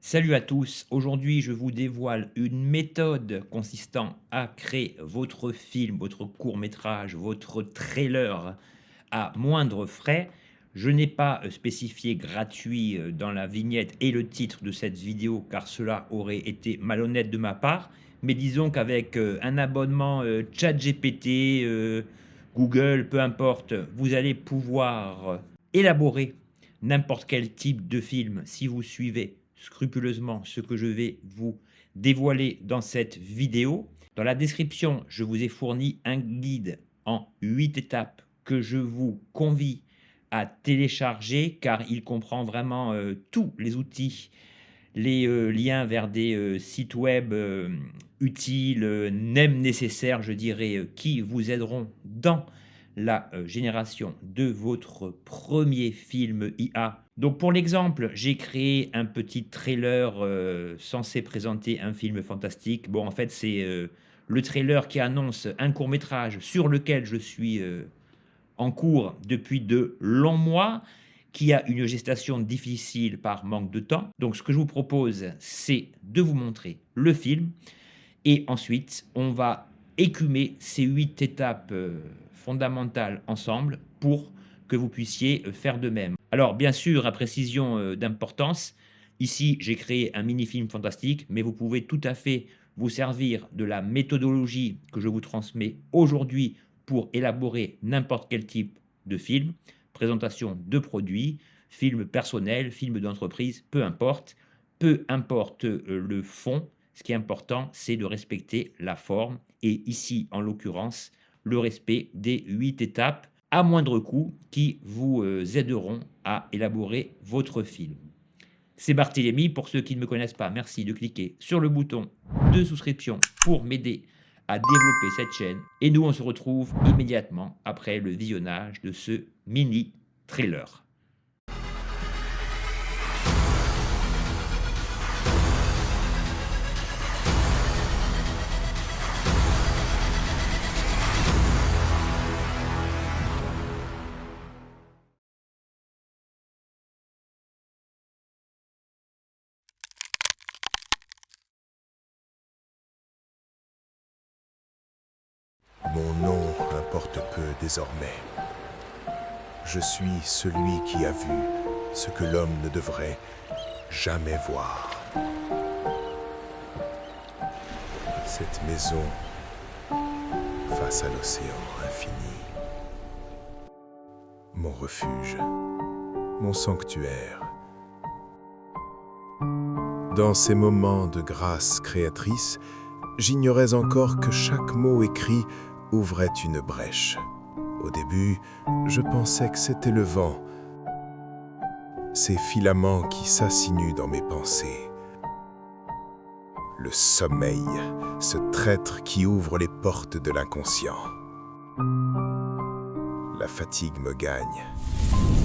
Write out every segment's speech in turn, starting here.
Salut à tous, aujourd'hui je vous dévoile une méthode consistant à créer votre film, votre court-métrage, votre trailer à moindre frais. Je n'ai pas spécifié gratuit dans la vignette et le titre de cette vidéo car cela aurait été malhonnête de ma part. Mais disons qu'avec un abonnement ChatGPT, Google, peu importe, vous allez pouvoir élaborer n'importe quel type de film si vous suivez scrupuleusement ce que je vais vous dévoiler dans cette vidéo. Dans la description, je vous ai fourni un guide en 8 étapes que je vous convie à télécharger car il comprend vraiment tous les outils, les liens vers des sites web utiles, même nécessaires, je dirais, qui vous aideront dans la génération de votre premier film IA. Donc pour l'exemple, j'ai créé un petit trailer censé présenter un film fantastique. Bon, en fait, c'est le trailer qui annonce un court métrage sur lequel je suis en cours depuis de longs mois, qui a une gestation difficile par manque de temps. Donc ce que je vous propose, c'est de vous montrer le film et ensuite on va écumer ces 8 étapes fondamentales ensemble pour que vous puissiez faire de même. Alors bien sûr, à précision d'importance, ici j'ai créé un mini-film fantastique, mais vous pouvez tout à fait vous servir de la méthodologie que je vous transmets aujourd'hui pour élaborer n'importe quel type de film, présentation de produits, film personnel, film d'entreprise, peu importe le fond, ce qui est important, c'est de respecter la forme et ici, en l'occurrence, le respect des 8 étapes à moindre coût qui vous aideront à élaborer votre film. C'est Barthélémy, pour ceux qui ne me connaissent pas, merci de cliquer sur le bouton de souscription pour m'aider à développer cette chaîne. Et nous, on se retrouve immédiatement après le visionnage de ce mini trailer. Mon nom importe peu désormais. Je suis celui qui a vu ce que l'homme ne devrait jamais voir. Cette maison face à l'océan infini. Mon refuge, mon sanctuaire. Dans ces moments de grâce créatrice, j'ignorais encore que chaque mot écrit ouvrait une brèche. Au début, je pensais que c'était le vent, ces filaments qui s'insinuent dans mes pensées. Le sommeil, ce traître qui ouvre les portes de l'inconscient. La fatigue me gagne,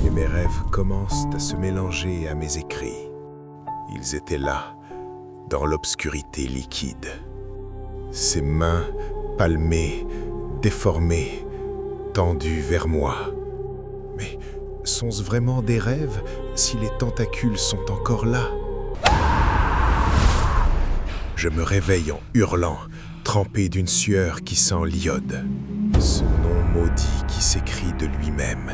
et mes rêves commencent à se mélanger à mes écrits. Ils étaient là, dans l'obscurité liquide. Ces mains palmées, déformées, tendues vers moi. Mais sont-ce vraiment des rêves si les tentacules sont encore là? Je me réveille en hurlant, trempé d'une sueur qui sent l'iode. Ce nom maudit qui s'écrit de lui-même.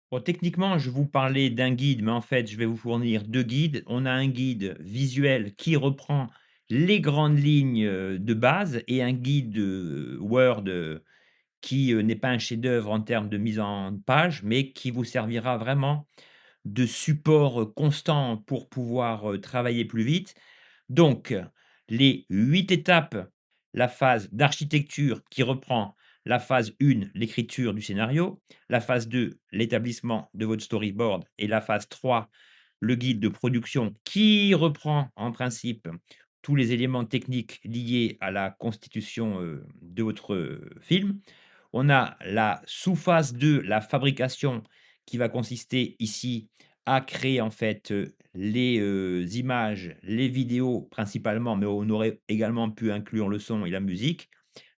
Bon, techniquement, je vous parlais d'un guide, mais en fait, je vais vous fournir 2 guides. On a un guide visuel qui reprend les grandes lignes, de base et un guide, Word, qui, n'est pas un chef-d'œuvre en termes de mise en page, mais qui vous servira vraiment de support, constant pour pouvoir, travailler plus vite. Donc, les 8 étapes, la phase d'architecture qui reprend la phase 1, l'écriture du scénario, la phase 2, l'établissement de votre storyboard et la phase 3, le guide de production qui reprend en principe tous les éléments techniques liés à la constitution, de votre, film. On a la sous-phase 2, la fabrication qui va consister ici à créer en fait, les, images, les vidéos principalement, mais on aurait également pu inclure le son et la musique.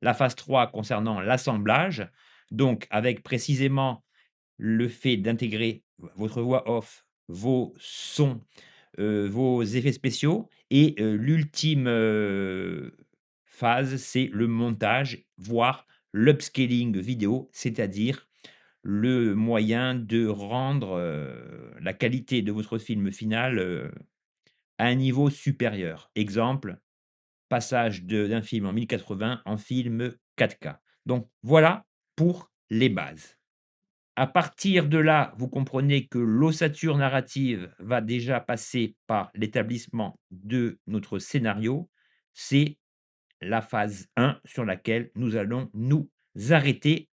La phase 3 concernant l'assemblage, donc avec précisément le fait d'intégrer votre voix off, vos sons, vos effets spéciaux et l'ultime, phase, c'est le montage, voire l'upscaling vidéo, c'est-à-dire le moyen de rendre, la qualité de votre film final, à un niveau supérieur. Exemple, passage d'un film en 1080 en film 4K. Donc voilà pour les bases. À partir de là, vous comprenez que l'ossature narrative va déjà passer par l'établissement de notre scénario. C'est la phase 1 sur laquelle nous allons nous arrêter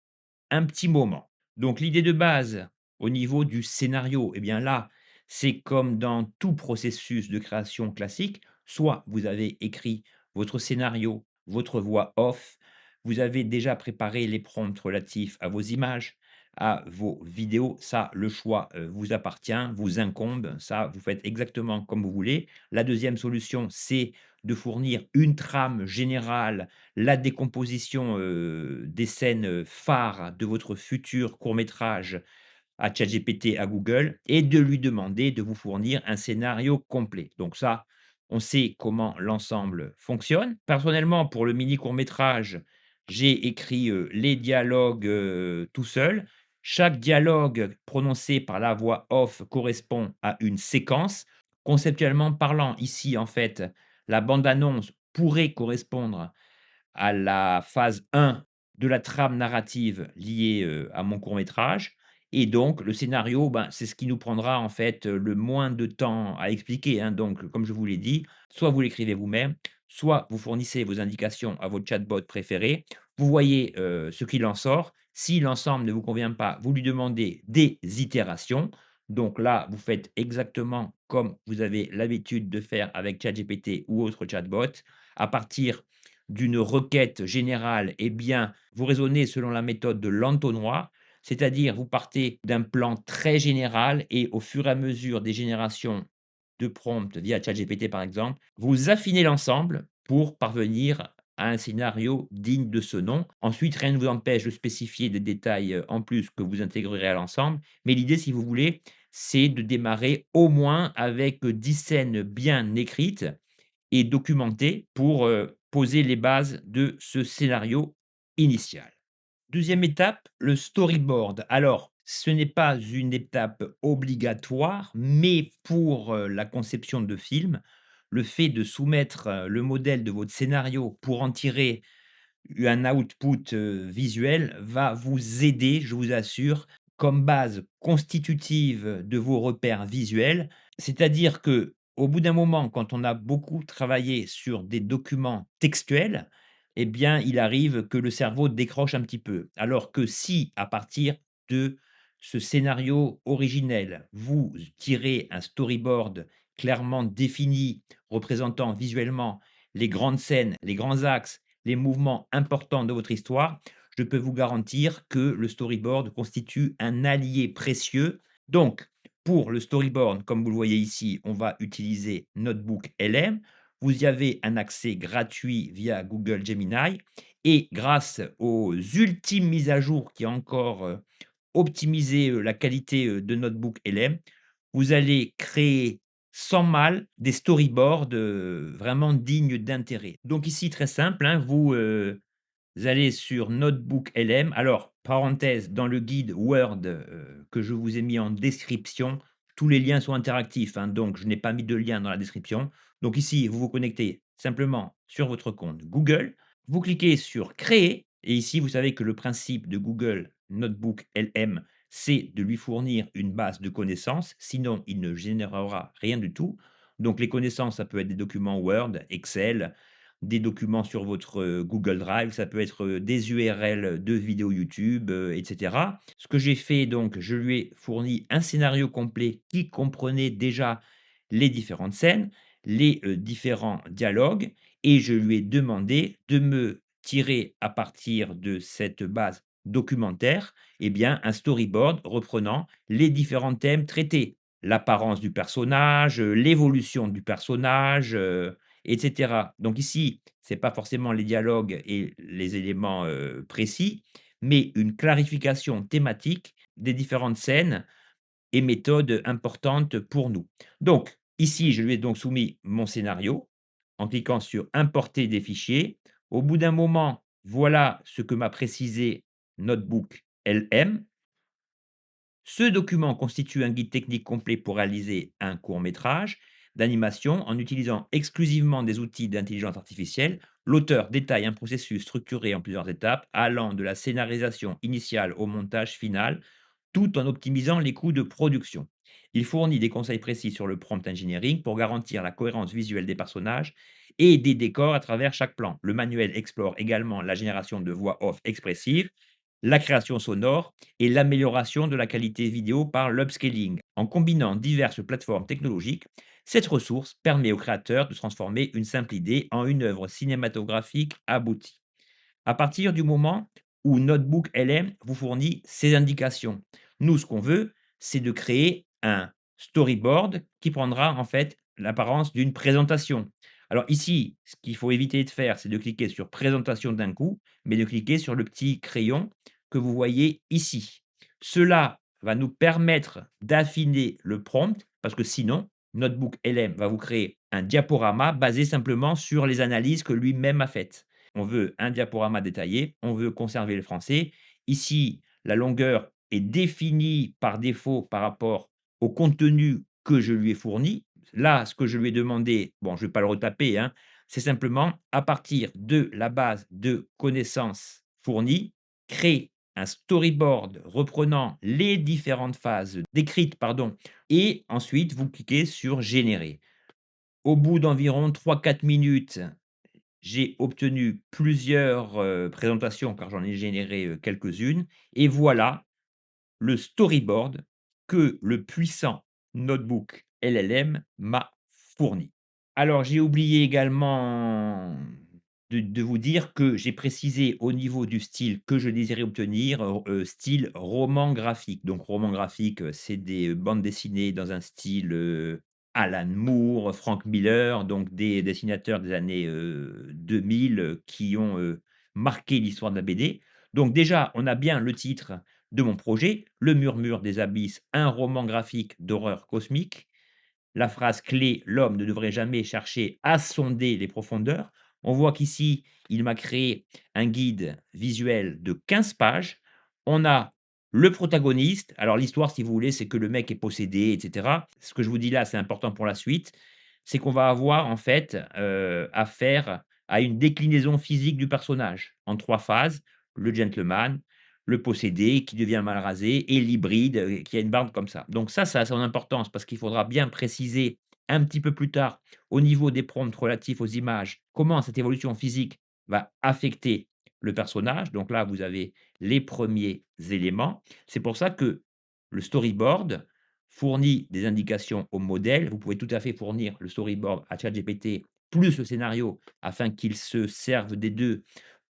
un petit moment. Donc l'idée de base au niveau du scénario, eh bien là, c'est comme dans tout processus de création classique, soit vous avez écrit votre scénario, votre voix off, vous avez déjà préparé les prompts relatifs à vos images, à vos vidéos, ça, le choix, vous appartient, vous incombe, ça, vous faites exactement comme vous voulez. La deuxième solution, c'est de fournir une trame générale, la décomposition, des scènes, phares de votre futur court métrage à ChatGPT, à Google et de lui demander de vous fournir un scénario complet. Donc ça, on sait comment l'ensemble fonctionne. Personnellement, pour le mini court métrage, j'ai écrit, les dialogues, tout seul. Chaque dialogue prononcé par la voix off correspond à une séquence. Conceptuellement parlant, ici, en fait, la bande annonce pourrait correspondre à la phase 1 de la trame narrative liée, à mon court métrage et donc le scénario, ben, c'est ce qui nous prendra en fait, le moins de temps à expliquer, hein. Donc comme je vous l'ai dit, soit vous l'écrivez vous-même, soit vous fournissez vos indications à votre chatbot préféré. Vous voyez, ce qu'il en sort. Si l'ensemble ne vous convient pas, vous lui demandez des itérations. Donc là, vous faites exactement comme vous avez l'habitude de faire avec ChatGPT ou autre chatbot. À partir d'une requête générale, eh bien, vous raisonnez selon la méthode de l'entonnoir, c'est-à-dire vous partez d'un plan très général et au fur et à mesure des générations de prompts via ChatGPT par exemple, vous affinez l'ensemble pour parvenir à un scénario digne de ce nom. Ensuite, rien ne vous empêche de spécifier des détails en plus que vous intégrerez à l'ensemble. Mais l'idée, si vous voulez, c'est de démarrer au moins avec 10 scènes bien écrites et documenté pour, poser les bases de ce scénario initial. Deuxième étape, le storyboard. Alors, ce n'est pas une étape obligatoire, mais pour, la conception de film, le fait de soumettre, le modèle de votre scénario pour en tirer un output, visuel va vous aider, je vous assure, comme base constitutive de vos repères visuels. C'est-à-dire que au bout d'un moment, quand on a beaucoup travaillé sur des documents textuels, eh bien, il arrive que le cerveau décroche un petit peu. Alors que si, à partir de ce scénario originel, vous tirez un storyboard clairement défini, représentant visuellement les grandes scènes, les grands axes, les mouvements importants de votre histoire, je peux vous garantir que le storyboard constitue un allié précieux. Donc, pour le storyboard, comme vous le voyez ici, on va utiliser Notebook LM. Vous y avez un accès gratuit via Google Gemini et grâce aux ultimes mises à jour qui ont encore optimisé la qualité de Notebook LM, vous allez créer sans mal des storyboards vraiment dignes d'intérêt. Donc ici, très simple, hein, vous allez sur Notebook LM. Alors, parenthèse, dans le guide Word, que je vous ai mis en description, tous les liens sont interactifs, hein, donc je n'ai pas mis de lien dans la description. Donc ici, vous vous connectez simplement sur votre compte Google, vous cliquez sur «Créer» et ici, vous savez que le principe de Google Notebook LM, c'est de lui fournir une base de connaissances, sinon il ne générera rien du tout. Donc les connaissances, ça peut être des documents Word, Excel, des documents sur votre, Google Drive, ça peut être, des URL de vidéos YouTube, et cetera. Ce que j'ai fait donc, je lui ai fourni un scénario complet qui comprenait déjà les différentes scènes, les, différents dialogues et je lui ai demandé de me tirer à partir de cette base documentaire, eh bien, un storyboard reprenant les différents thèmes traités. L'apparence du personnage, l'évolution du personnage, et cetera. Donc ici, c'est pas forcément les dialogues et les éléments, précis, mais une clarification thématique des différentes scènes et méthode importante pour nous. Donc, ici, je lui ai donc soumis mon scénario en cliquant sur importer des fichiers. Au bout d'un moment, voilà ce que m'a précisé Notebook LM. Ce document constitue un guide technique complet pour réaliser un court métrage d'animation en utilisant exclusivement des outils d'intelligence artificielle. L'auteur détaille un processus structuré en plusieurs étapes, allant de la scénarisation initiale au montage final, tout en optimisant les coûts de production. Il fournit des conseils précis sur le prompt engineering pour garantir la cohérence visuelle des personnages et des décors à travers chaque plan. Le manuel explore également la génération de voix off expressives, la création sonore et l'amélioration de la qualité vidéo par l'upscaling. En combinant diverses plateformes technologiques, cette ressource permet aux créateurs de transformer une simple idée en une œuvre cinématographique aboutie. À partir du moment où Notebook LM vous fournit ces indications, nous, ce qu'on veut, c'est de créer un storyboard qui prendra en fait l'apparence d'une présentation. Alors ici, ce qu'il faut éviter de faire, c'est de cliquer sur présentation d'un coup, mais de cliquer sur le petit crayon que vous voyez ici. Cela va nous permettre d'affiner le prompt parce que sinon, Notebook LM va vous créer un diaporama basé simplement sur les analyses que lui-même a faites. On veut un diaporama détaillé, on veut conserver le français. Ici, la longueur est définie par défaut par rapport au contenu que je lui ai fourni. Là, ce que je lui ai demandé, bon, je ne vais pas le retaper, hein, c'est simplement à partir de la base de connaissances fournies, créer un storyboard reprenant les différentes phases décrites, pardon, et ensuite vous cliquez sur générer. Au bout d'environ 3 4 minutes, j'ai obtenu plusieurs, présentations car j'en ai généré, quelques-unes et voilà le storyboard que le puissant notebook LLM m'a fourni. Alors j'ai oublié également de vous dire que j'ai précisé au niveau du style que je désirais obtenir, style roman graphique. Donc roman graphique, c'est des bandes dessinées dans un style, Alan Moore, Frank Miller, donc des dessinateurs des années, 2000, qui ont, marqué l'histoire de la BD. Donc déjà, on a bien le titre de mon projet, Le murmure des abysses, un roman graphique d'horreur cosmique. La phrase clé: «L'homme ne devrait jamais chercher à sonder les profondeurs». On voit qu'ici, il m'a créé un guide visuel de 15 pages. On a le protagoniste. Alors l'histoire, si vous voulez, c'est que le mec est possédé et cetera. Ce que je vous dis là, c'est important pour la suite. C'est qu'on va avoir en fait, affaire à une déclinaison physique du personnage en 3 phases. Le gentleman, le possédé qui devient mal rasé et l'hybride, qui a une barbe comme ça. Donc ça a son importance parce qu'il faudra bien préciser un petit peu plus tard, au niveau des prompts relatifs aux images, comment cette évolution physique va affecter le personnage. Donc là, vous avez les premiers éléments. C'est pour ça que le storyboard fournit des indications au modèle. Vous pouvez tout à fait fournir le storyboard à ChatGPT plus le scénario afin qu'il se serve des 2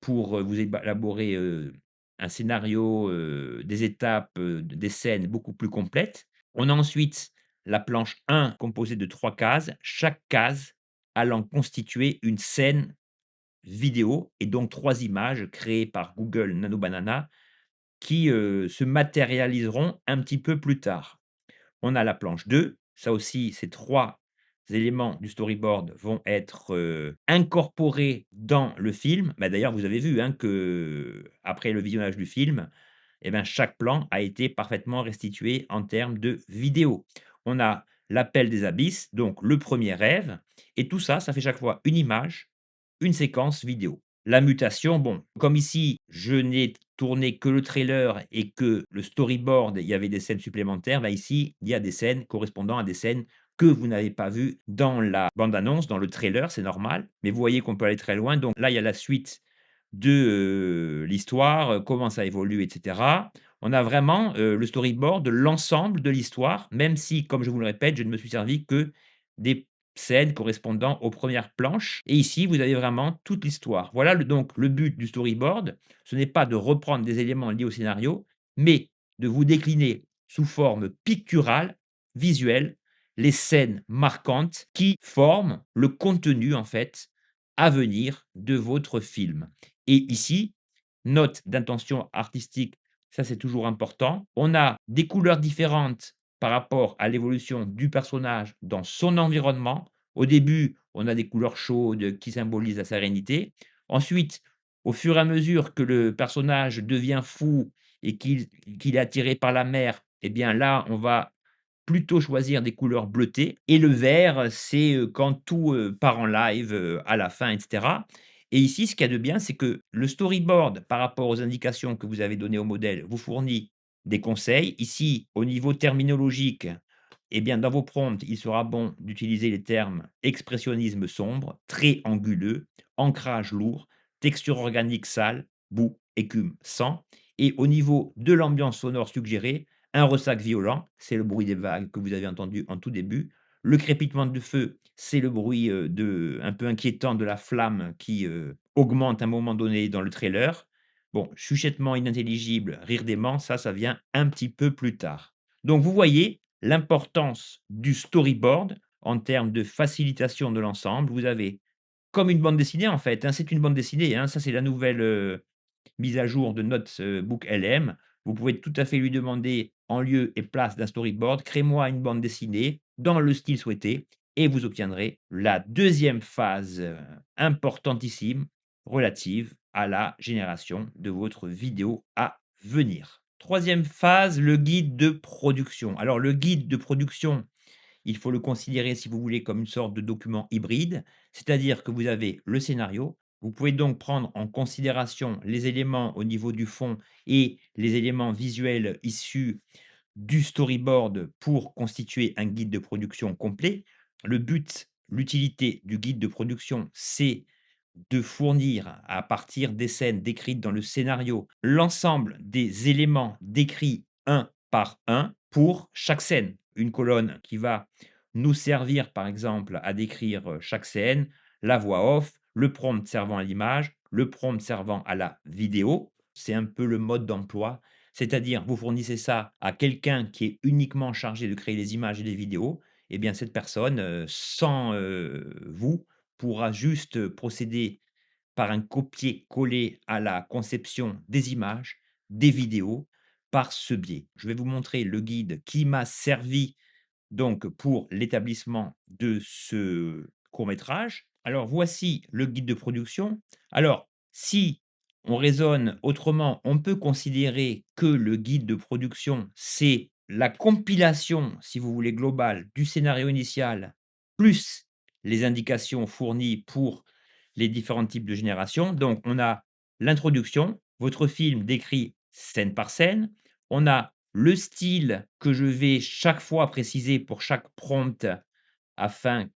pour, vous élaborer, un scénario, des étapes, des scènes beaucoup plus complètes. On a ensuite la planche 1 composée de 3 cases, chaque case allant constituer une scène vidéo et donc 3 images créées par Google Nano Banana qui, se matérialiseront un petit peu plus tard. On a la planche 2, ça aussi, ces 3 éléments du storyboard vont être, incorporés dans le film. Bah, d'ailleurs, vous avez vu, hein, qu'après le visionnage du film, et ben, chaque plan a été parfaitement restitué en termes de vidéo. On a l'appel des abysses, donc le premier rêve et tout ça, ça fait chaque fois une image, une séquence vidéo. La mutation, bon, comme ici, je n'ai tourné que le trailer et que le storyboard, il y avait des scènes supplémentaires, bah, ici, il y a des scènes correspondant à des scènes que vous n'avez pas vues dans la bande annonce, dans le trailer, c'est normal, mais vous voyez qu'on peut aller très loin. Donc là, il y a la suite de, l'histoire, comment ça évolue et cetera. On a vraiment, le storyboard de l'ensemble de l'histoire, même si, comme je vous le répète, je ne me suis servi que des scènes correspondant aux premières planches et ici, vous avez vraiment toute l'histoire. Voilà donc le but du storyboard, ce n'est pas de reprendre des éléments liés au scénario, mais de vous décliner sous forme picturale, visuelle, les scènes marquantes qui forment le contenu, en fait, à venir de votre film. Et ici, note d'intention artistique, ça c'est toujours important. On a des couleurs différentes par rapport à l'évolution du personnage dans son environnement. Au début, on a des couleurs chaudes qui symbolisent la sérénité. Ensuite, au fur et à mesure que le personnage devient fou et qu'il est attiré par la mer, eh bien là, on va plutôt choisir des couleurs bleutées et le vert, c'est, quand tout, part en live, à la fin et cetera et ici, ce qu'il y a de bien, c'est que le storyboard, par rapport aux indications que vous avez données au modèle, vous fournit des conseils. Ici, au niveau terminologique, eh bien, dans vos prompts, il sera bon d'utiliser les termes expressionnisme sombre, trait anguleux, ancrage lourd, texture organique sale, boue, écume, sang et au niveau de l'ambiance sonore suggérée, un ressac violent, c'est le bruit des vagues que vous avez entendu en tout début. Le crépitement de feu, c'est le bruit, un peu inquiétant de la flamme qui, augmente à un moment donné dans le trailer. Bon, chuchotement inintelligible, rire dément, ça vient un petit peu plus tard. Donc vous voyez l'importance du storyboard en termes de facilitation de l'ensemble. Vous avez comme une bande dessinée en fait, hein, c'est une bande dessinée, hein, ça c'est la nouvelle, mise à jour de Notebook LM. Vous pouvez tout à fait lui demander, en lieu et place d'un storyboard: «Crée-moi une bande dessinée dans le style souhaité» et vous obtiendrez la deuxième phase, importantissime relative à la génération de votre vidéo à venir. Troisième phase, le guide de production. Alors le guide de production, il faut le considérer, si vous voulez, comme une sorte de document hybride, c'est-à-dire que vous avez le scénario. Vous pouvez donc prendre en considération les éléments au niveau du fond et les éléments visuels issus du storyboard pour constituer un guide de production complet. Le but, l'utilité du guide de production, c'est de fournir, à partir des scènes décrites dans le scénario, l'ensemble des éléments décrits un par un pour chaque scène. Une colonne qui va nous servir, par exemple, à décrire chaque scène, la voix off, le prompt servant à l'image, le prompt servant à la vidéo. C'est un peu le mode d'emploi, c'est-à-dire vous fournissez ça à quelqu'un qui est uniquement chargé de créer les images et les vidéos, et bien cette personne, sans, vous, pourra juste procéder par un copier-coller à la conception des images, des vidéos, par ce biais. Je vais vous montrer le guide qui m'a servi donc pour l'établissement de ce court-métrage. Alors voici le guide de production. Alors si on raisonne autrement, on peut considérer que le guide de production, c'est la compilation, si vous voulez, globale du scénario initial, plus les indications fournies pour les différents types de génération. Donc on a l'introduction, votre film décrit scène par scène. On a le style que je vais chaque fois préciser pour chaque prompt afin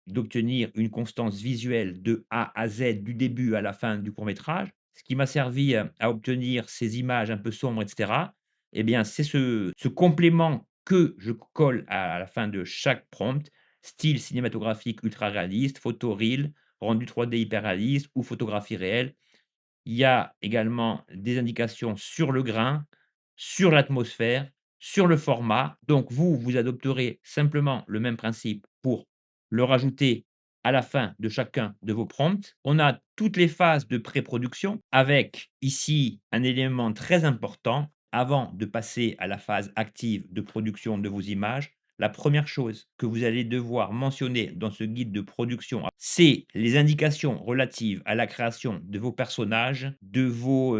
d'obtenir une constance visuelle de A à Z, du début à la fin du court métrage. Ce qui m'a servi, à obtenir ces images un peu sombres et cetera, eh bien, c'est ce complément que je colle à la fin de chaque prompt, style cinématographique ultra réaliste, photo real, rendu 3D hyper réaliste ou photographie réelle. Il y a également des indications sur le grain, sur l'atmosphère, sur le format. Donc vous, vous adopterez simplement le même principe pour le rajouter à la fin de chacun de vos prompts. On a toutes les phases de pré-production avec ici un élément très important avant de passer à la phase active de production de vos images. La première chose que vous allez devoir mentionner dans ce guide de production, c'est les indications relatives à la création de vos personnages, de vos,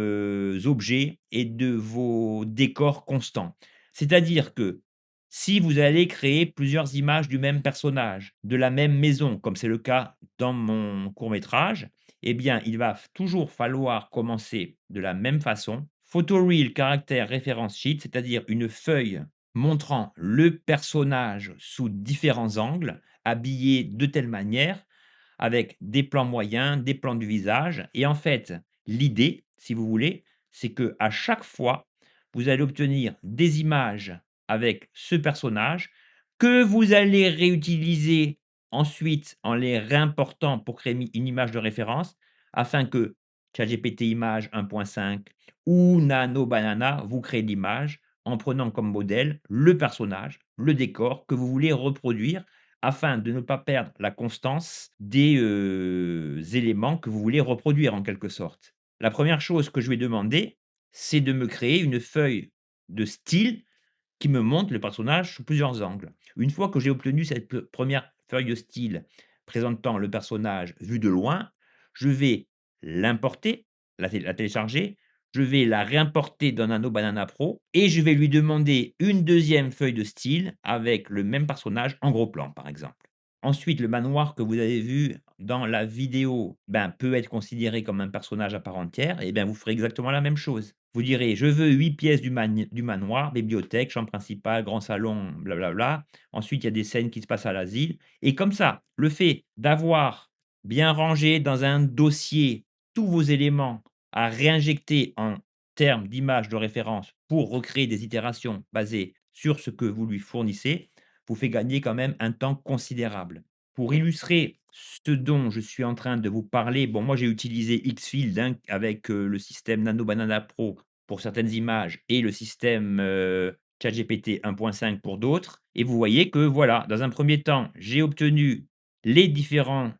objets et de vos décors constants. C'est-à-dire que si vous allez créer plusieurs images du même personnage, de la même maison, comme c'est le cas dans mon court métrage, eh bien, il va toujours falloir commencer de la même façon. Photo real caractère référence sheet, c'est-à-dire une feuille montrant le personnage sous différents angles, habillé de telle manière, avec des plans moyens, des plans du visage et en fait, l'idée, si vous voulez, c'est que à chaque fois, vous allez obtenir des images avec ce personnage que vous allez réutiliser ensuite en les réimportant pour créer une image de référence afin que ChatGPT Images 1.5 ou Nano Banana vous crée l'image en prenant comme modèle le personnage, le décor que vous voulez reproduire afin de ne pas perdre la constance des, éléments que vous voulez reproduire en quelque sorte. La première chose que je vais demander, c'est de me créer une feuille de style qui me montre le personnage sous plusieurs angles. Une fois que j'ai obtenu cette première feuille de style présentant le personnage vu de loin, je vais l'importer, la télécharger, je vais la réimporter dans Nano Banana Pro et je vais lui demander une deuxième feuille de style avec le même personnage en gros plan, par exemple. Ensuite, le manoir que vous avez vu dans la vidéo, ben, peut être considéré comme un personnage à part entière et bien, vous ferez exactement la même chose. Vous direz: «Je veux 8 pièces du manoir, bibliothèque, chambre principale, grand salon, blablabla». Ensuite, il y a des scènes qui se passent à l'asile et comme ça, le fait d'avoir bien rangé dans un dossier tous vos éléments à réinjecter en termes d'images de référence pour recréer des itérations basées sur ce que vous lui fournissez, vous fait gagner quand même un temps considérable. Pour illustrer ce dont je suis en train de vous parler, bon, moi j'ai utilisé Xfield, hein, avec, le système Nano Banana Pro pour certaines images et le système, ChatGPT 1.5 pour d'autres et vous voyez que voilà, dans un premier temps, j'ai obtenu les différents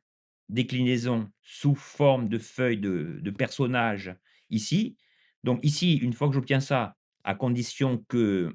déclinaisons sous forme de feuilles de personnages ici. Donc ici, une fois que j'obtiens ça, à condition que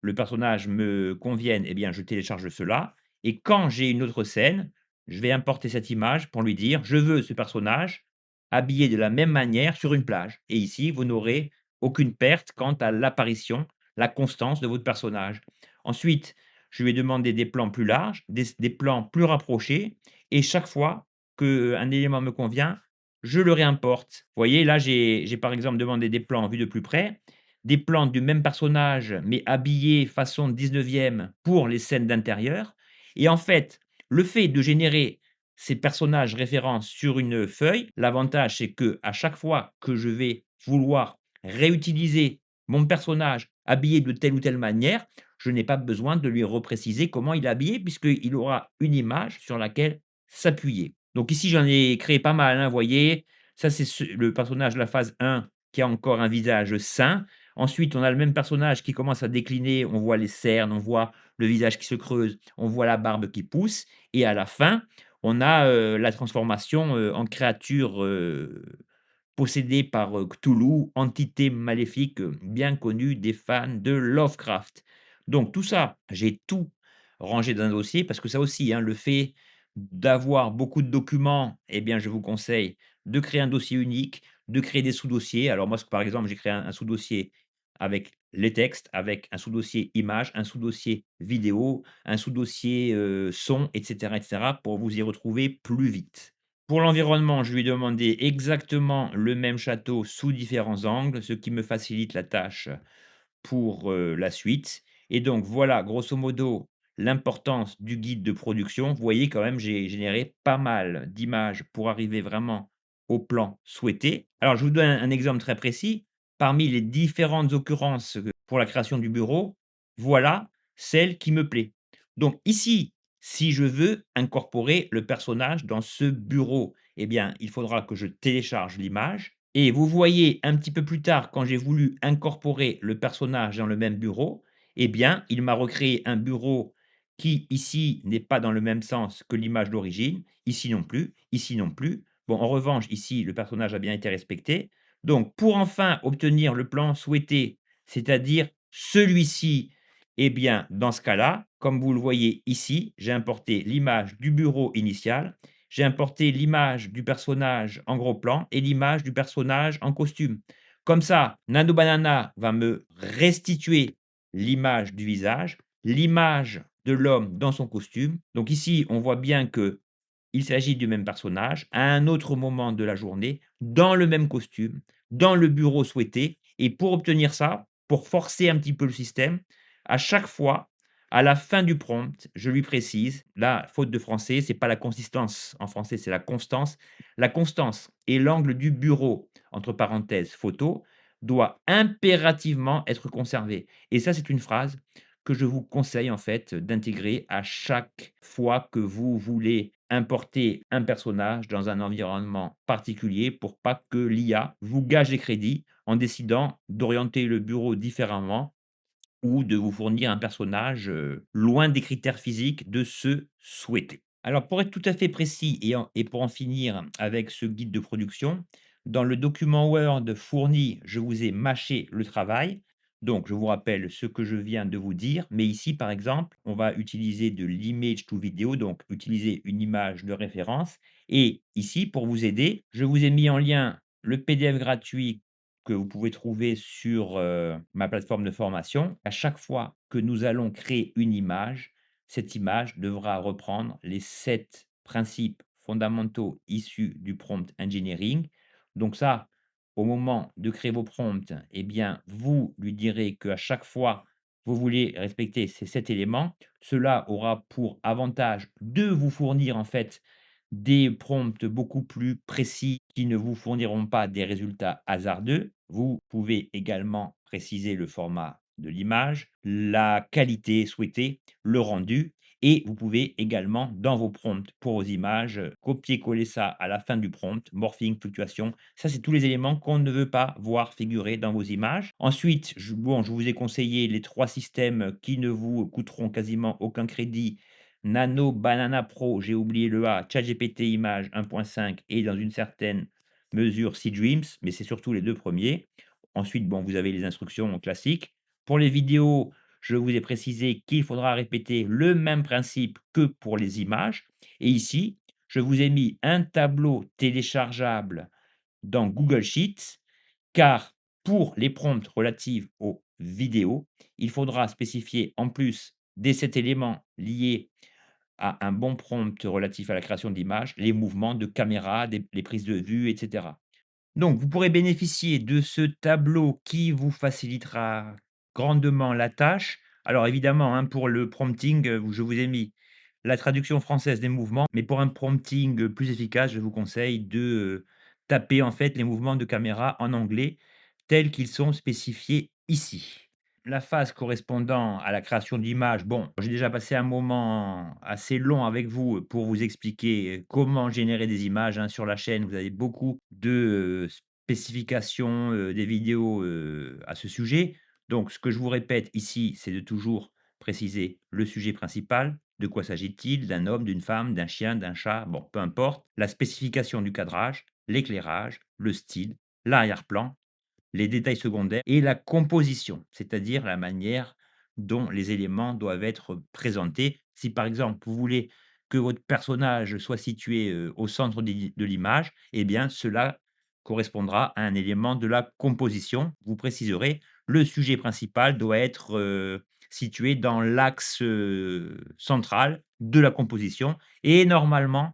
le personnage me convienne, eh bien, je télécharge cela et quand j'ai une autre scène, je vais importer cette image pour lui dire: «Je veux ce personnage habillé de la même manière sur une plage» et ici, vous n'aurez aucune perte quant à l'apparition, la constance de votre personnage. Ensuite, je vais demander des plans plus larges, des plans plus rapprochés et chaque fois qu'un élément me convient, je le réimporte. Vous voyez, là, j'ai par exemple demandé des plans vus de plus près, des plans du même personnage, mais habillés façon 19e pour les scènes d'intérieur et en fait, le fait de générer ces personnages références sur une feuille, l'avantage c'est que à chaque fois que je vais vouloir réutiliser mon personnage habillé de telle ou telle manière, je n'ai pas besoin de lui repréciser comment il est habillé puisqu'il aura une image sur laquelle s'appuyer. Donc ici, j'en ai créé pas mal, hein, vous voyez? Ça, c'est le personnage de la phase 1 qui a encore un visage sain. Ensuite, on a le même personnage qui commence à décliner, on voit les cernes, on voit le visage qui se creuse, on voit la barbe qui pousse et à la fin, on a, la transformation, en créature, possédée par, Cthulhu, entité maléfique, bien connue des fans de Lovecraft. Donc tout ça, j'ai tout rangé dans un dossier parce que ça aussi, hein, le fait d'avoir beaucoup de documents eh bien, je vous conseille de créer un dossier unique, de créer des sous-dossiers. Alors moi, par exemple, j'ai créé un sous-dossier avec les textes, avec un sous-dossier images, un sous-dossier vidéo, un sous-dossier, son et cetera pour vous y retrouver plus vite. Pour l'environnement, je lui ai demandé exactement le même château sous différents angles, ce qui me facilite la tâche pour, la suite et donc voilà, grosso modo, l'importance du guide de production. Vous voyez quand même, j'ai généré pas mal d'images pour arriver vraiment au plan souhaité. Alors je vous donne un exemple très précis. Parmi les différentes occurrences, pour la création du bureau, voilà celle qui me plaît. Donc ici, si je veux incorporer le personnage dans ce bureau, eh bien, il faudra que je télécharge l'image et vous voyez un petit peu plus tard, quand j'ai voulu incorporer le personnage dans le même bureau, eh bien, il m'a recréé un bureau qui, ici, n'est pas dans le même sens que l'image d'origine, ici non plus, ici non plus. Bon, en revanche, ici, le personnage a bien été respecté. Donc, pour enfin obtenir le plan souhaité, c'est-à-dire celui-ci, eh bien, dans ce cas-là, comme vous le voyez ici, j'ai importé l'image du bureau initial, j'ai importé l'image du personnage en gros plan et l'image du personnage en costume. Comme ça, Nano Banana va me restituer l'image du visage, l'image de l'homme dans son costume. Donc ici, on voit bien que il s'agit du même personnage, à un autre moment de la journée, dans le même costume, dans le bureau souhaité et pour obtenir ça, pour forcer un petit peu le système, à chaque fois, à la fin du prompt, je lui précise, là, faute de français, c'est pas la consistance en français, c'est la constance. La constance et l'angle du bureau, entre parenthèses, photo, doit impérativement être conservé et ça, c'est une phrase que je vous conseille en fait d'intégrer à chaque fois que vous voulez importer un personnage dans un environnement particulier pour pas que l'IA vous gâche des crédits en décidant d'orienter le bureau différemment ou de vous fournir un personnage, loin des critères physiques de ceux souhaités. Alors pour être tout à fait précis et pour en finir avec ce guide de production, dans le document Word fourni, je vous ai mâché le travail. Donc je vous rappelle ce que je viens de vous dire, mais ici par exemple, on va utiliser de l'image to video, donc utiliser une image de référence et ici pour vous aider, je vous ai mis en lien le PDF gratuit que vous pouvez trouver sur, ma plateforme de formation. À chaque fois que nous allons créer une image, cette image devra reprendre les 7 principes fondamentaux issus du prompt engineering. Donc ça, au moment de créer vos prompts, eh bien, vous lui direz qu'à chaque fois, vous voulez respecter ces 7 éléments. Cela aura pour avantage de vous fournir, en fait, des prompts beaucoup plus précis qui ne vous fourniront pas des résultats hasardeux. Vous pouvez également préciser le format de l'image, la qualité souhaitée, le rendu et vous pouvez également dans vos prompts pour vos images, copier-coller ça à la fin du prompt, morphing, fluctuation. Ça, c'est tous les éléments qu'on ne veut pas voir figurer dans vos images. Ensuite, je vous ai conseillé les 3 systèmes qui ne vous coûteront quasiment aucun crédit. Nano, Banana Pro, j'ai oublié le A, ChatGPT Images 1.5 et dans une certaine mesure Seedreams, mais c'est surtout les 2 premiers. Ensuite, bon, vous avez les instructions classiques. Pour les vidéos, je vous ai précisé qu'il faudra répéter le même principe que pour les images et ici, je vous ai mis un tableau téléchargeable dans Google Sheets, car pour les prompts relatives aux vidéos, il faudra spécifier en plus des 7 éléments liés à un bon prompt relatif à la création d'images, les mouvements de caméra, les prises de vue, et cetera. Donc, vous pourrez bénéficier de ce tableau qui vous facilitera grandement la tâche. Alors évidemment, hein, pour le prompting, je vous ai mis la traduction française des mouvements, mais pour un prompting, plus efficace, je vous conseille de, taper en fait les mouvements de caméra en anglais tels qu'ils sont spécifiés ici. La phase correspondant à la création d'images, bon, j'ai déjà passé un moment assez long avec vous, pour vous expliquer, comment générer des images, hein. Sur la chaîne, vous avez beaucoup de, spécifications, des vidéos, à ce sujet. Donc ce que je vous répète ici, c'est de toujours préciser le sujet principal. De quoi s'agit-il? D'un homme, d'une femme, d'un chien, d'un chat? Bon, peu importe. La spécification du cadrage, l'éclairage, le style, l'arrière-plan, les détails secondaires et la composition, c'est-à-dire la manière dont les éléments doivent être présentés. Si par exemple, vous voulez que votre personnage soit situé, au centre de l'image, eh bien cela correspondra à un élément de la composition. Vous préciserez: le sujet principal doit être, situé dans l'axe, central de la composition et normalement,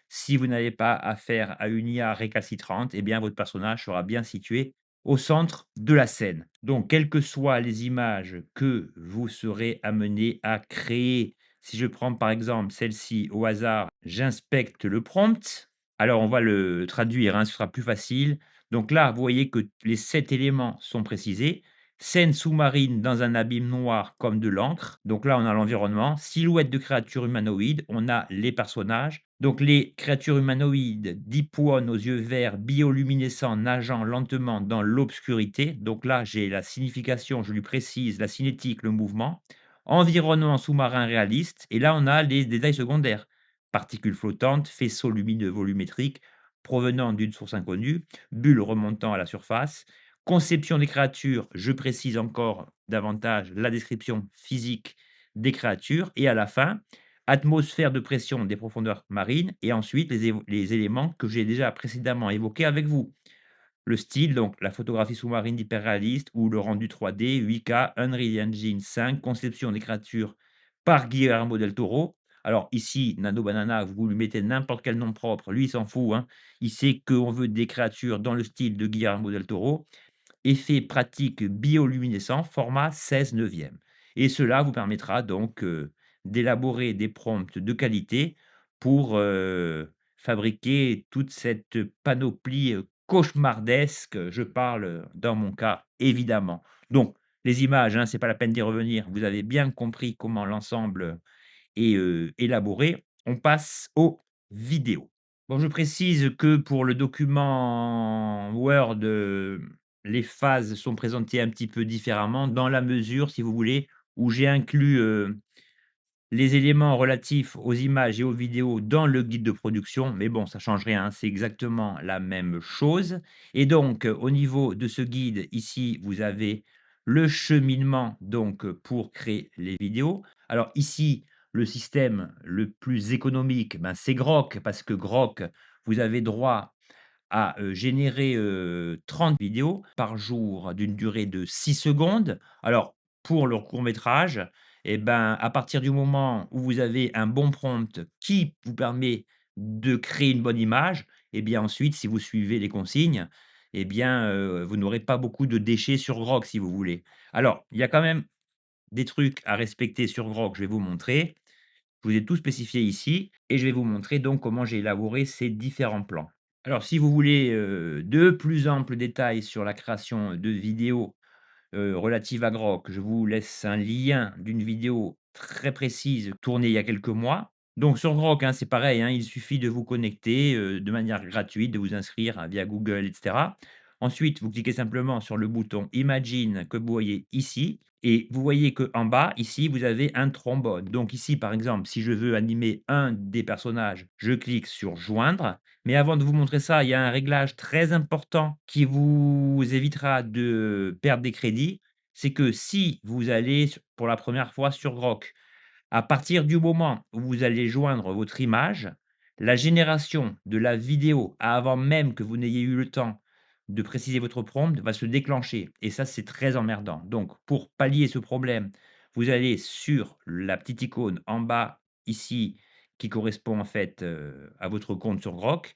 si vous n'avez pas affaire à une IA récalcitrante, eh bien votre personnage sera bien situé au centre de la scène. Donc, quelles que soient les images que vous serez amené à créer, si je prends par exemple celle-ci au hasard, j'inspecte le prompt. Alors, on va le traduire, hein, ce sera plus facile. Donc là, vous voyez que les 7 éléments sont précisés. Scène sous-marine dans un abîme noir comme de l'encre. Donc là, on a l'environnement. Silhouette de créatures humanoïdes. On a les personnages. Donc les créatures humanoïdes dipones aux yeux verts, bioluminescents, nageant lentement dans l'obscurité. Donc là, j'ai la signification, je lui précise la cinétique, le mouvement. Environnement sous-marin réaliste. Et là, on a les détails secondaires. Particules flottantes, faisceaux lumineux volumétriques provenant d'une source inconnue, bulles remontant à la surface. Conception des créatures, je précise encore davantage la description physique des créatures. Et à la fin, atmosphère de pression des profondeurs marines et ensuite les éléments que j'ai déjà précédemment évoqués avec vous. Le style, donc la photographie sous-marine hyperréaliste ou le rendu 3D, 8K, Unreal Engine 5, conception des créatures par Guillermo del Toro. Alors ici, Nano Banana, vous lui mettez n'importe quel nom propre, lui il s'en fout, hein. Il sait qu'on veut des créatures dans le style de Guillermo del Toro. Effet pratique bioluminescent, format 16/9 et cela vous permettra donc, d'élaborer des prompts de qualité pour, fabriquer toute cette panoplie, cauchemardesque, je parle, dans mon cas, évidemment. Donc Les images, hein, c'est pas la peine d'y revenir. Vous avez bien compris comment l'ensemble est, élaboré. On passe aux vidéos. Bon, je précise que pour le document Word, les phases sont présentées un petit peu différemment dans la mesure, si vous voulez, où j'ai inclus, les éléments relatifs aux images et aux vidéos dans le guide de production, mais bon, ça change rien, hein, c'est exactement la même chose et donc, au niveau de ce guide, ici, vous avez le cheminement donc, pour créer les vidéos. Alors ici, le système le plus économique, ben, c'est Grok parce que Grok, vous avez droit à, générer, 30 vidéos par jour d'une durée de 6 secondes. Alors pour le court métrage et ben, à partir du moment où vous avez un bon prompt qui vous permet de créer une bonne image et bien ensuite si vous suivez les consignes et bien, vous n'aurez pas beaucoup de déchets sur Grok si vous voulez. Alors, il y a quand même des trucs à respecter sur Grok, je vais vous montrer. Je vous ai tout spécifié ici et je vais vous montrer donc comment j'ai élaboré ces différents plans. Alors si vous voulez, de plus amples détails sur la création de vidéos, relatives à Grok, je vous laisse un lien d'une vidéo très précise tournée il y a quelques mois. Donc sur Grok, hein, c'est pareil, hein, il suffit de vous connecter, de manière gratuite, de vous inscrire, via Google et cetera. Ensuite, vous cliquez simplement sur le bouton Imagine que vous voyez ici et vous voyez qu'en bas, ici, vous avez un trombone. Donc ici, par exemple, si je veux animer un des personnages, je clique sur Joindre. Mais avant de vous montrer ça, il y a un réglage très important qui vous évitera de perdre des crédits. C'est que si vous allez pour la première fois sur Grok, à partir du moment où vous allez joindre votre image, la génération de la vidéo avant même que vous n'ayez eu le temps de préciser votre prompt va se déclencher et ça, c'est très emmerdant. Donc pour pallier ce problème, vous allez sur la petite icône en bas ici qui correspond en fait, à votre compte sur Grok.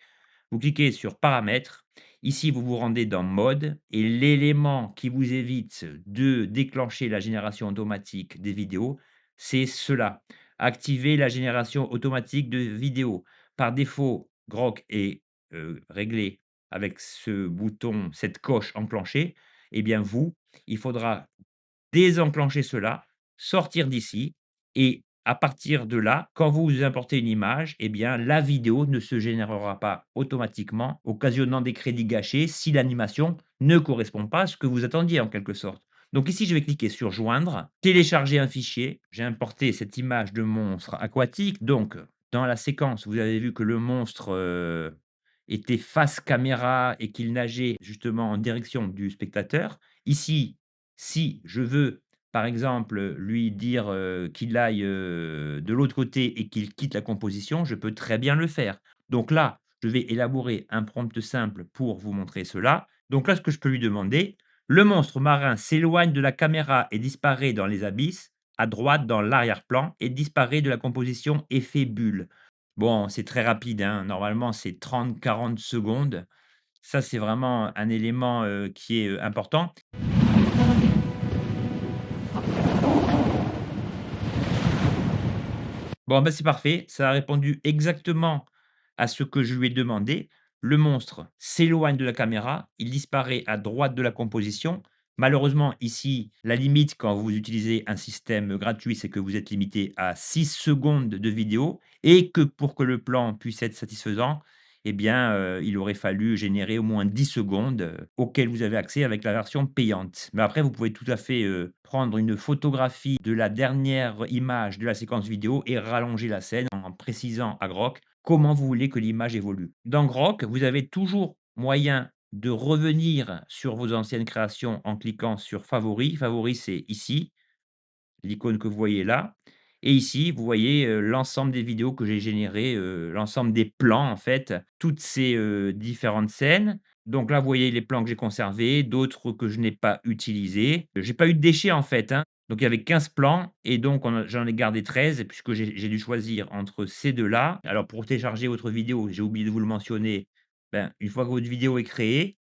Vous cliquez sur Paramètres. Ici, vous vous rendez dans Mode et l'élément qui vous évite de déclencher la génération automatique des vidéos, c'est cela. Activer la génération automatique de vidéos. Par défaut, Grok est, réglé avec ce bouton, cette coche enclenchée. Et bien vous, il faudra désenclencher cela, sortir d'ici et à partir de là, quand vous importez une image, eh bien, la vidéo ne se générera pas automatiquement, occasionnant des crédits gâchés si l'animation ne correspond pas à ce que vous attendiez en quelque sorte. Donc ici, je vais cliquer sur Joindre, télécharger un fichier. J'ai importé cette image de monstre aquatique. Donc, dans la séquence, vous avez vu que le monstre était face caméra et qu'il nageait justement en direction du spectateur. Ici, si je veux, par exemple, lui dire, qu'il aille, de l'autre côté et qu'il quitte la composition, je peux très bien le faire. Donc là, je vais élaborer un prompt simple pour vous montrer cela. Donc là, ce que je peux lui demander: «Le monstre marin s'éloigne de la caméra et disparaît dans les abysses, à droite dans l'arrière-plan et disparaît de la composition effet bulle». Bon, c'est très rapide, hein, normalement c'est 30-40 secondes. Ça, c'est vraiment un élément, qui est, important. Bon, bah, c'est parfait, ça a répondu exactement à ce que je lui ai demandé. Le monstre s'éloigne de la caméra, il disparaît à droite de la composition. Malheureusement, ici, la limite quand vous utilisez un système gratuit, c'est que vous êtes limité à 6 secondes de vidéo et que pour que le plan puisse être satisfaisant, eh bien, il aurait fallu générer au moins 10 secondes, auxquelles vous avez accès avec la version payante. Mais après, vous pouvez tout à fait, prendre une photographie de la dernière image de la séquence vidéo et rallonger la scène en précisant à Grok comment vous voulez que l'image évolue. Dans Grok, vous avez toujours moyen de revenir sur vos anciennes créations en cliquant sur Favoris. Favoris, c'est ici, l'icône que vous voyez là et ici, vous voyez, l'ensemble des vidéos que j'ai générées, l'ensemble des plans en fait, toutes ces, différentes scènes. Donc là, vous voyez les plans que j'ai conservés, d'autres que je n'ai pas utilisés. J'ai pas eu de déchets en fait, hein. Donc il y avait 15 plans et donc j'en ai gardé 13 puisque j'ai dû choisir entre ces 2 là. Alors pour télécharger votre vidéo, j'ai oublié de vous le mentionner, ben, une fois que votre vidéo est créée,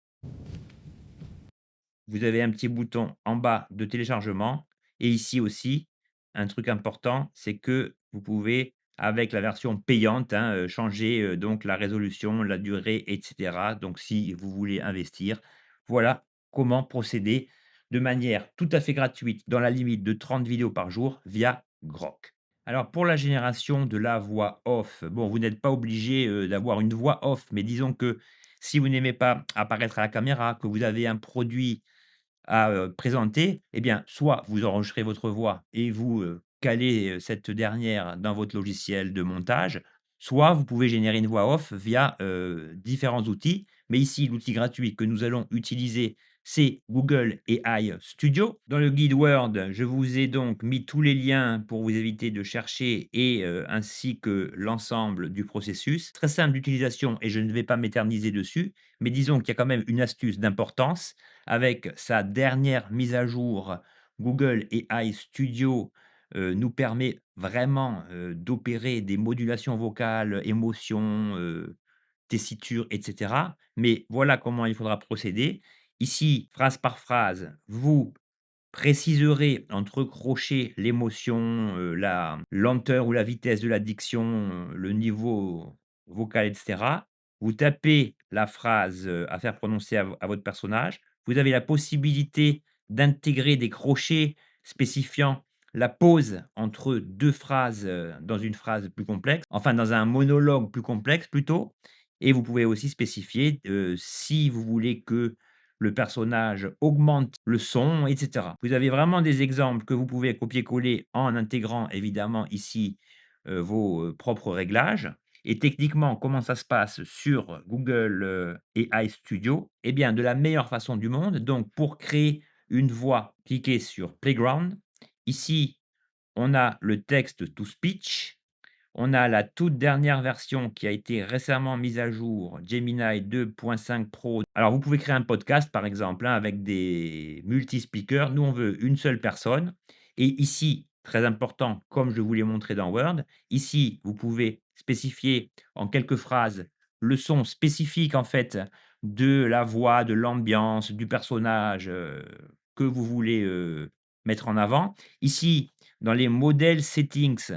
vous avez un petit bouton en bas de téléchargement et ici aussi, un truc important, c'est que vous pouvez, avec la version payante, hein, changer, donc la résolution, la durée et cetera. Donc si vous voulez investir, voilà comment procéder de manière tout à fait gratuite dans la limite de 30 vidéos par jour via Grok. Alors pour la génération de la voix off, bon, vous n'êtes pas obligé, d'avoir une voix off, mais disons que si vous n'aimez pas apparaître à la caméra, que vous avez un produit à, présenter, eh bien, soit vous enregistrez votre voix et vous, calez, cette dernière dans votre logiciel de montage, soit vous pouvez générer une voix off via, différents outils. Mais ici, l'outil gratuit que nous allons utiliser, c'est Google AI Studio. Dans le guide Word, je vous ai donc mis tous les liens pour vous éviter de chercher et ainsi que l'ensemble du processus. Très simple d'utilisation et je ne vais pas m'éterniser dessus, mais disons qu'il y a quand même une astuce d'importance avec sa dernière mise à jour, Google AI Studio, nous permet vraiment, d'opérer des modulations vocales, émotions, tessiture et cetera. Mais voilà comment il faudra procéder. Ici, phrase par phrase, vous préciserez entre crochets l'émotion, la lenteur ou la vitesse de la diction, le niveau vocal et cetera. Vous tapez la phrase, à faire prononcer à votre personnage. Vous avez la possibilité d'intégrer des crochets spécifiant la pause entre 2 phrases, dans une phrase plus complexe, enfin dans un monologue plus complexe plutôt, et vous pouvez aussi spécifier, si vous voulez que le personnage augmente le son et cetera. Vous avez vraiment des exemples que vous pouvez copier-coller en intégrant évidemment ici, vos, propres réglages et techniquement, comment ça se passe sur Google, AI Studio? Eh bien, de la meilleure façon du monde, donc pour créer une voix, cliquez sur Playground. Ici, on a le text to speech. On a la toute dernière version qui a été récemment mise à jour, Gemini 2.5 Pro. Alors, vous pouvez créer un podcast, par exemple, hein, avec des multi-speakers. Nous, on veut une seule personne. Et ici, très important, comme je vous l'ai montré dans Word, ici, vous pouvez spécifier en quelques phrases le son spécifique, en fait, de la voix, de l'ambiance, du personnage que vous voulez mettre en avant. Ici, dans les modèles settings,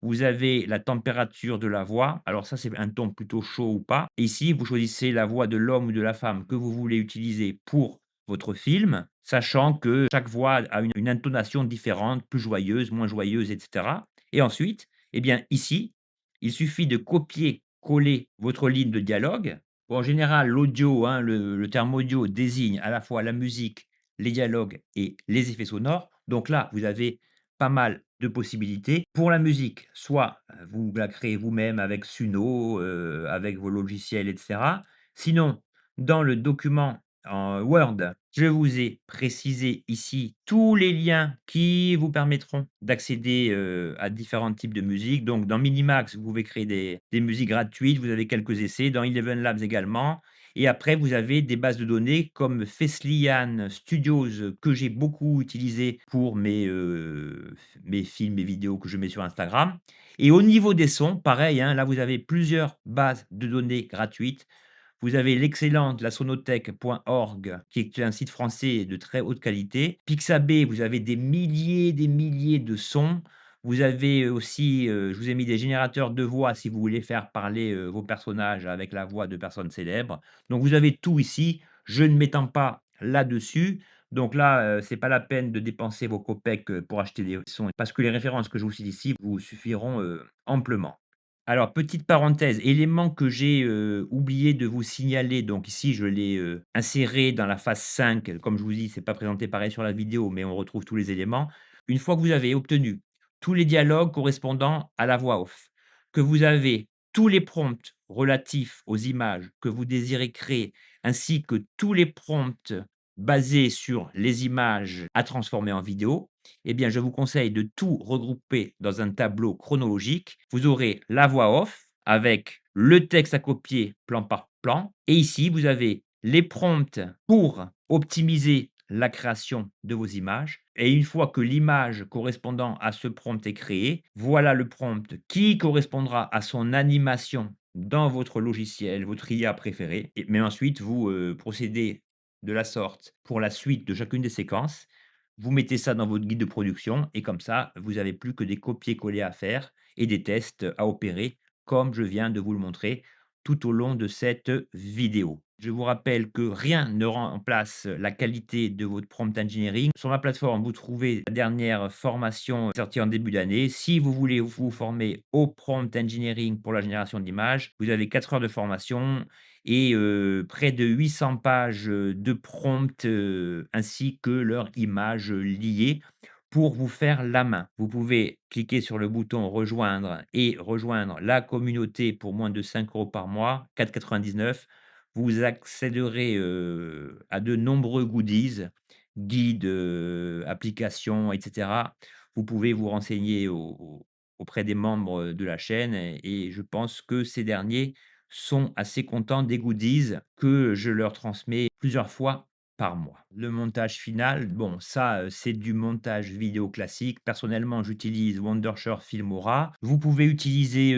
vous avez la température de la voix. Alors ça, c'est un ton plutôt chaud ou pas. Et ici, vous choisissez la voix de l'homme ou de la femme que vous voulez utiliser pour votre film, sachant que chaque voix a une intonation différente, plus joyeuse, moins joyeuse, et cetera. Et ensuite, eh bien ici, il suffit de copier-coller votre ligne de dialogue. Bon, en général, l'audio, hein, le terme audio désigne à la fois la musique, les dialogues et les effets sonores. Donc là, vous avez pas mal de possibilités. Pour la musique, soit, vous la créez vous-même avec Suno, avec vos logiciels et cetera. Sinon, dans le document en Word, je vous ai précisé ici tous les liens qui vous permettront d'accéder, à différents types de musique. Donc dans Minimax, vous pouvez créer des musiques gratuites, vous avez quelques essais, dans Eleven Labs également. Et après, vous avez des bases de données comme Fesliyan Studios, que j'ai beaucoup utilisé pour mes films et vidéos que je mets sur Instagram. Et au niveau des sons, pareil, hein, là, vous avez plusieurs bases de données gratuites. Vous avez l'excellente la sonothèque.org, qui est un site français de très haute qualité. Pixabay, vous avez des milliers de sons. Vous avez aussi, je vous ai mis des générateurs de voix si vous voulez faire parler, vos personnages avec la voix de personnes célèbres. Donc vous avez tout ici. Je ne m'étends pas là-dessus. Donc là, c'est pas la peine de dépenser vos copecs, pour acheter des sons parce que les références que je vous cite ici vous suffiront, amplement. Alors, petite parenthèse, élément que j'ai, oublié de vous signaler, donc ici je l'ai, inséré dans la phase 5. Comme je vous dis, c'est pas présenté pareil sur la vidéo, mais on retrouve tous les éléments. Une fois que vous avez obtenu tous les dialogues correspondant à la voix off, que vous avez tous les prompts relatifs aux images que vous désirez créer, ainsi que tous les prompts basés sur les images à transformer en vidéo, eh bien, je vous conseille de tout regrouper dans un tableau chronologique. Vous aurez la voix off avec le texte à copier plan par plan. Et ici, vous avez les prompts pour optimiser la création de vos images. Et une fois que l'image correspondant à ce prompt est créée, voilà le prompt qui correspondra à son animation dans votre logiciel, votre IA préféré. Mais ensuite, vous procédez de la sorte pour la suite de chacune des séquences. Vous mettez ça dans votre guide de production et comme ça, vous avez plus que des copier-coller à faire et des tests à opérer comme je viens de vous le montrer. tout au long de cette vidéo. Je vous rappelle que rien ne remplace la qualité de votre prompt engineering. Sur ma plateforme, vous trouvez la dernière formation sortie en début d'année. Si vous voulez vous former au prompt engineering pour la génération d'images, vous avez 4 heures de formation et près de 800 pages, de prompts, ainsi que leurs images liées pour vous faire la main. Vous pouvez cliquer sur le bouton «Rejoindre» et rejoindre la communauté pour moins de 5 € par mois, 4,99 €. Vous accéderez, à de nombreux goodies, guides, applications et cetera. Vous pouvez vous renseigner auprès des membres de la chaîne et je pense que ces derniers sont assez contents des goodies que je leur transmets plusieurs fois par mois. Le montage final, bon ça, c'est du montage vidéo classique. Personnellement, j'utilise Wondershare Filmora. Vous pouvez utiliser,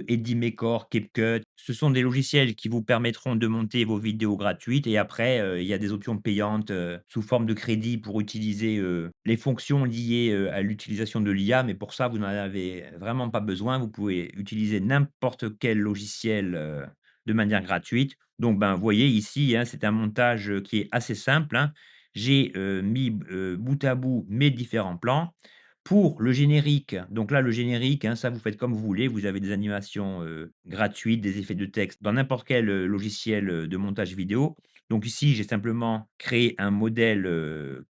Edimaker, CapCut. Ce sont des logiciels qui vous permettront de monter vos vidéos gratuites et après, il y a des options payantes, sous forme de crédit pour utiliser, les fonctions liées, à l'utilisation de l'IA, mais pour ça, vous n'en avez vraiment pas besoin. Vous pouvez utiliser n'importe quel logiciel, de manière gratuite. Donc, ben, vous voyez ici, hein, c'est un montage, qui est assez simple, hein. J'ai, mis, bout à bout mes différents plans. Pour le générique, donc là, le générique, hein, ça vous faites comme vous voulez. Vous avez des animations, gratuites, des effets de texte dans n'importe quel, logiciel, de montage vidéo. Donc ici, j'ai simplement créé un modèle,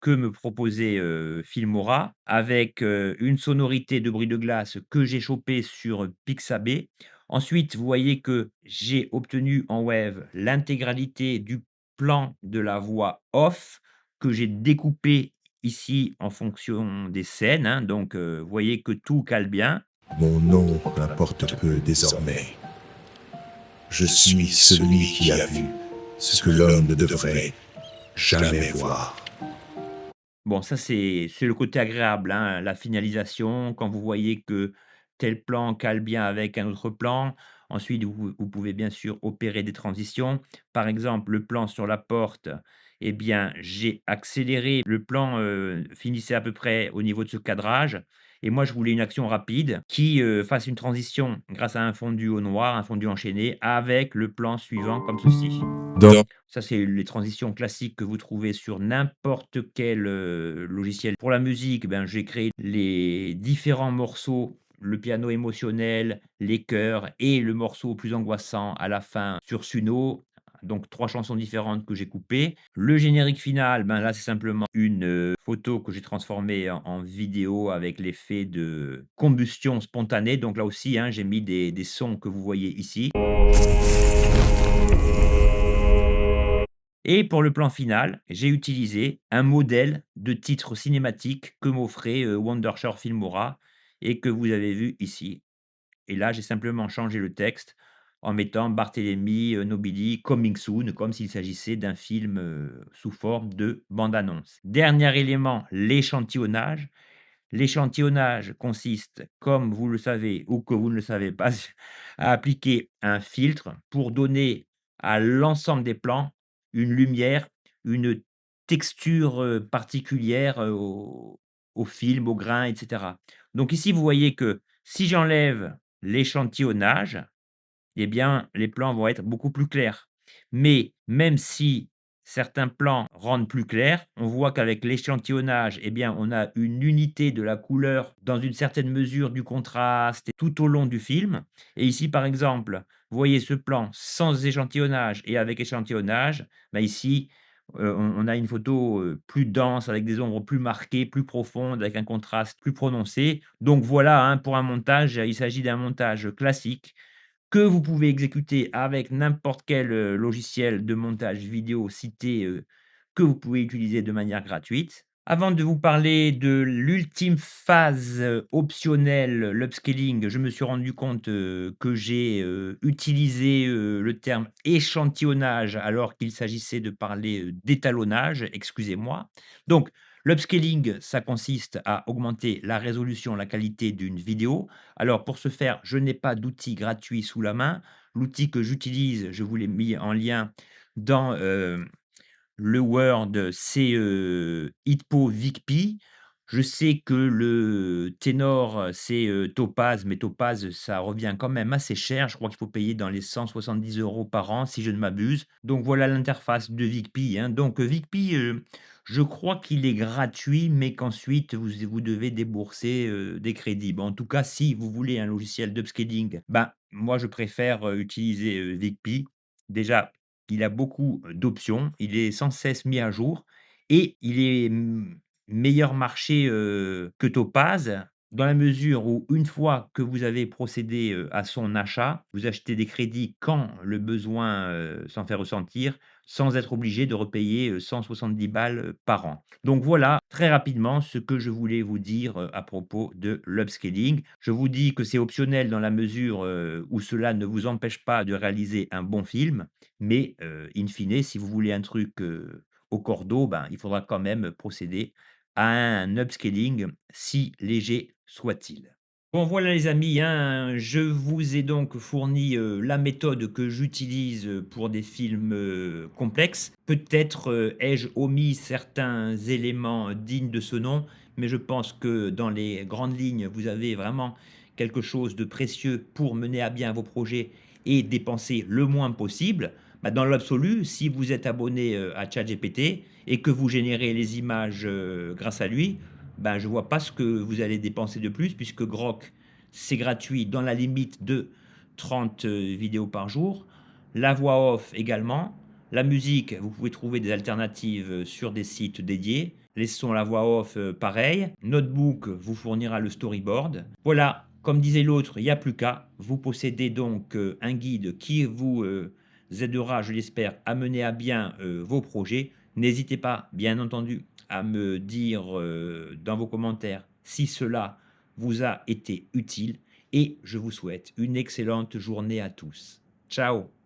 que me proposait, Filmora avec, une sonorité de bruit de glace que j'ai chopée sur, Pixabay. Ensuite, vous voyez que j'ai obtenu en wave l'intégralité du plan de la voix off que j'ai découpé ici en fonction des scènes, hein. Donc, vous voyez que tout cale bien. Mon nom importe peu désormais. Je suis celui qui a vu ce que l'homme ne devrait jamais voir. Bon, ça, c'est le côté agréable, hein, la finalisation, quand vous voyez que tel plan cale bien avec un autre plan. Ensuite, vous pouvez bien sûr opérer des transitions. Par exemple, le plan sur la porte, eh bien, j'ai accéléré. Le plan, finissait à peu près au niveau de ce cadrage et moi, je voulais une action rapide qui, fasse une transition grâce à un fondu au noir, un fondu enchaîné avec le plan suivant comme ceci. Dans Ça, c'est les transitions classiques que vous trouvez sur n'importe quel, logiciel. Pour la musique, ben, j'ai créé les différents morceaux, le piano émotionnel, les chœurs et le morceau plus angoissant à la fin sur Suno. Donc 3 chansons différentes que j'ai coupées. Le générique final, ben, là, c'est simplement une, photo que j'ai transformée en vidéo avec l'effet de combustion spontanée. Donc là aussi, hein, j'ai mis des sons que vous voyez ici. Et pour le plan final, j'ai utilisé un modèle de titre cinématique que m'offrait, Wondershare Filmora et que vous avez vu ici. Et là, j'ai simplement changé le texte en mettant Barthélemy, Nobili, Coming Soon, comme s'il s'agissait d'un film, sous forme de bande annonce. Dernier élément, l'échantillonnage. L'échantillonnage consiste, comme vous le savez ou que vous ne le savez pas, à appliquer un filtre pour donner à l'ensemble des plans une lumière, une texture, particulière, au film, au grain et cetera. Donc ici, vous voyez que si j'enlève l'échantillonnage, eh bien, les plans vont être beaucoup plus clairs. Mais même si certains plans rendent plus clairs, on voit qu'avec l'échantillonnage, eh bien, on a une unité de la couleur dans une certaine mesure du contraste et tout au long du film. Et ici, par exemple, vous voyez ce plan sans échantillonnage et avec échantillonnage, bah, ici, on a une photo, plus dense avec des ombres plus marquées, plus profondes, avec un contraste plus prononcé. Donc voilà, hein, pour un montage, il s'agit d'un montage classique que vous pouvez exécuter avec n'importe quel, logiciel de montage vidéo cité, que vous pouvez utiliser de manière gratuite. Avant de vous parler de l'ultime phase, optionnelle, l'upscaling, je me suis rendu compte, que j'ai, utilisé, le terme échantillonnage alors qu'il s'agissait de parler, d'étalonnage, excusez-moi. Donc l'upscaling, ça consiste à augmenter la résolution, la qualité d'une vidéo. Alors pour ce faire, je n'ai pas d'outil gratuit sous la main. L'outil que j'utilise, je vous l'ai mis en lien dans, le Word, c'est, Itpo VicPi. Je sais que le ténor, c'est, Topaz, mais Topaz, ça revient quand même assez cher. Je crois qu'il faut payer dans les 170 € par an, si je ne m'abuse. Donc voilà l'interface de VicPy, hein. Donc, VicPy, je crois qu'il est gratuit, mais qu'ensuite vous devez débourser, des crédits. Bon, en tout cas, si vous voulez un logiciel d'upscaling, ben, moi je préfère, utiliser, VicPy. Déjà, il a beaucoup, d'options, il est sans cesse mis à jour et il est, meilleur marché, que Topaz, dans la mesure où une fois que vous avez procédé, à son achat, vous achetez des crédits quand le besoin, s'en fait ressentir, sans être obligé de repayer, 170 balles, par an. Donc voilà, très rapidement, ce que je voulais vous dire, à propos de l'upscaling. Je vous dis que c'est optionnel dans la mesure, où cela ne vous empêche pas de réaliser un bon film, mais, in fine, si vous voulez un truc, au cordeau, ben, il faudra quand même procéder à un upscaling, si léger soit-il. Bon voilà les amis, hein, je vous ai donc fourni, la méthode que j'utilise, pour des films, complexes. Peut-être, ai-je omis certains éléments dignes de ce nom, mais je pense que dans les grandes lignes, vous avez vraiment quelque chose de précieux pour mener à bien vos projets et dépenser le moins possible. Bah, dans l'absolu, si vous êtes abonné, à ChatGPT et que vous générez les images, grâce à lui, ben, je ne vois pas ce que vous allez dépenser de plus puisque Grok, c'est gratuit dans la limite de 30 vidéos par jour. La voix off également. La musique, vous pouvez trouver des alternatives, sur des sites dédiés. Les sons, la voix off, pareil. Notebook vous fournira le storyboard. Voilà, comme disait l'autre, il n'y a plus qu'à. Vous possédez donc, un guide qui vous, aidera, je l'espère, à mener à bien, vos projets. N'hésitez pas, bien entendu, à me dire, dans vos commentaires si cela vous a été utile et je vous souhaite une excellente journée à tous. Ciao.